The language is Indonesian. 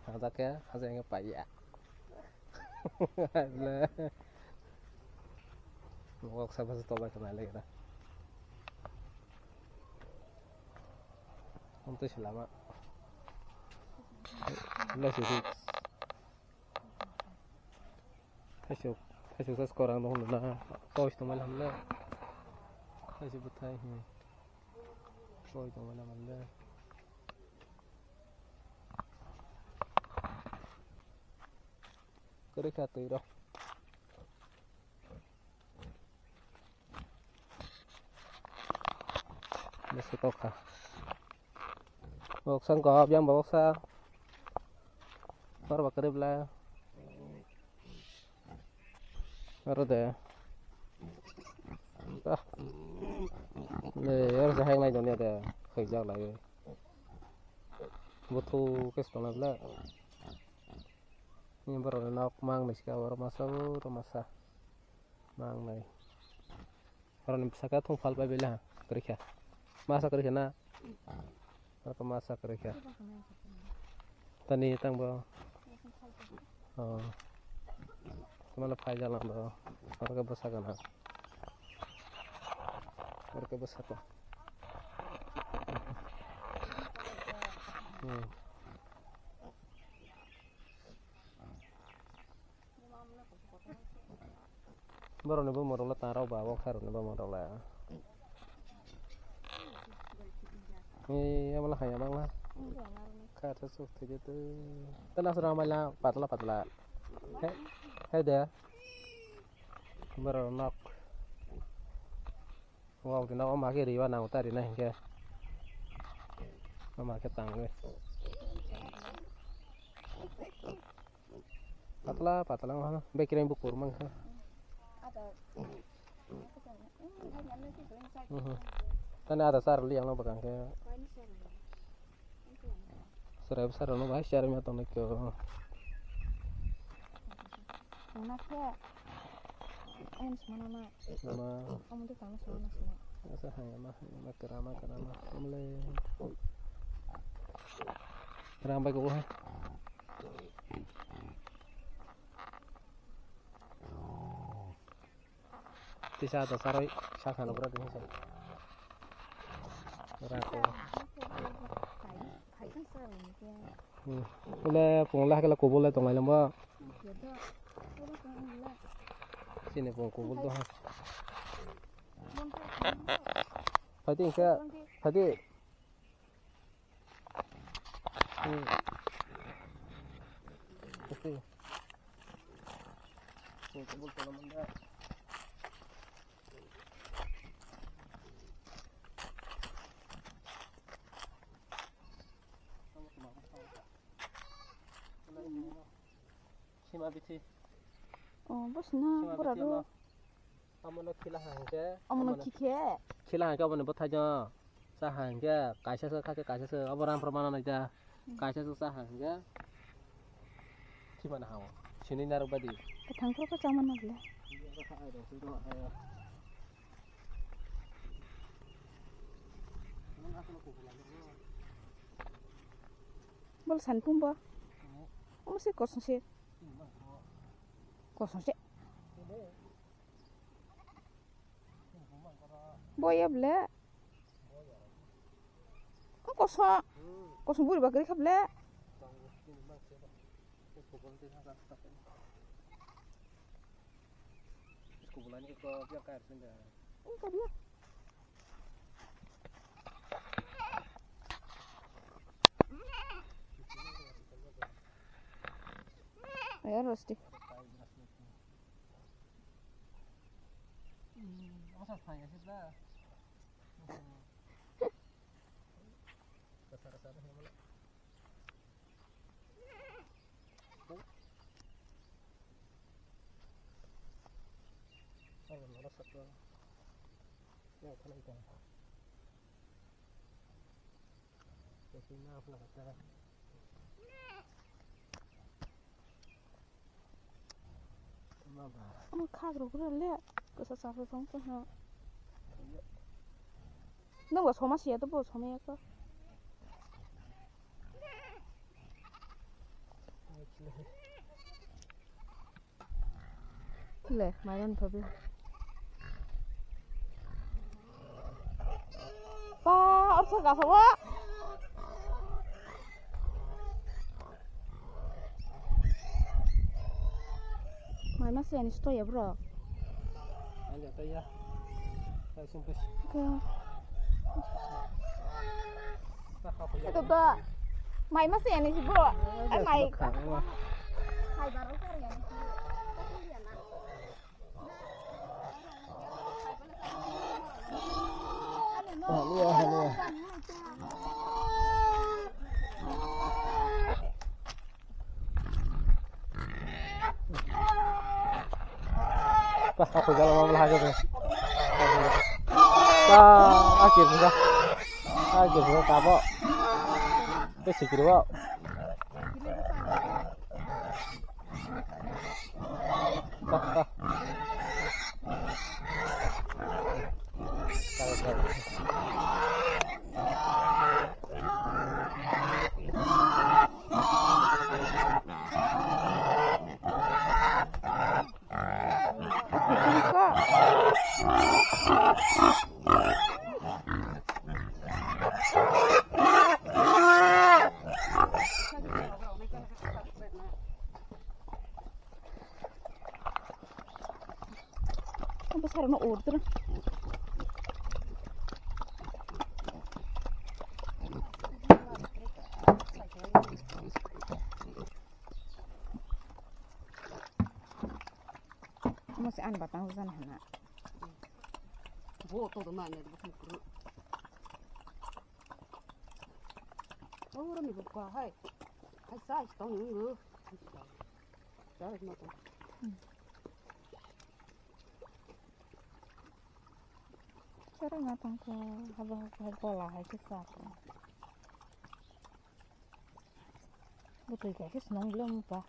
Ada ke hasa yang paya. Lah. Mau sabas toba kemana kita? Untuk selama. Lah sih. Tasuk. Tasuk sas korang dong lah. Kau itu malam lah. Tasuk betai. Kau itu malam lah. Kau dekat tu dah. Masih toka. Bok sang kau yang bok sa. Baru bakarib lah. Baru deh. Ah. Này ở đây này trong này thì khởi ra lại một thu cái số này là nhưng baru nó mang này cái baru masa mang này baru nih bisa thong phal pa bela kerja masa kerja na atau masa kerja tani tang ba mana phai jalan ba baru ke besar kan baru ke besar tuh baru nih baru modal taruh bawa karu nih baru modal lah ini malah hanya bang lah kata suh tuh tenang sudah malah patla hei deh baru nak wow thì nó có cái gì nào ta đi này kia nó cái tàng đây patla mana bekirin buku rumah kan kan ada sar liang lo bakang ke serai besar lo bahas cara macam nak ke nama kamu tuh kamu sama semua asa hanya mah kerama mulai kerama ke bawah bisa ada sarai sakan berarti ini saya berarti boleh punglah kalau kubul itu nggak lembab sini pun kubul tuh Hadi ke hadi oke kubul kalau menda Sima biti. Oh, bos na, berapa? Amono kilahan ke? Amono kike. Kilahan ke amono betaja. Sahan ke? Kaisa se kake kaisa se amoran permanan aja. Kaisa se sahan ke? Gimana hawa? Sini naruh badi. Ketangkro ke zaman nagla. Bol sanpum ba? Masih kosong sih. Kosong sih. Boya bela. Kosong. Kosong buri bakari kabla. Kubulan itu biar kair sendiri. Enggak dia. Ayo rosti. Masa tanya sih lah. Kesar-kesar yang mana? Oh, mana satu? Ya, kalau itu. Jadi maaf lah kata. Ama khagro gurale kosa safa song to ha nang wa soma sia to bo soma ya ko Le, mainan tapi. Pa, apa gak sawa? Mai masih yang itu ya bro. Aja tuh ya. Saya sumpah. Oke. Nah, apa ya? Itu tuh. Mai masih yang itu bro. Mai. Kang, wah. Mai baru kan yang itu. Halo. Pas aku jalan mau belah gitu. Akhir sudah. Akhir sudah kapok. Itu sikit kok. Wah. Besar no order. Masih an batang hujan hana. Bo to ma ne bu ku. Oh, mi bu kwa hai. Hai sai sto ngu. Sai ma to. Cara ngatang ke haba pola hai kisah. Betul kayak senang belum pak.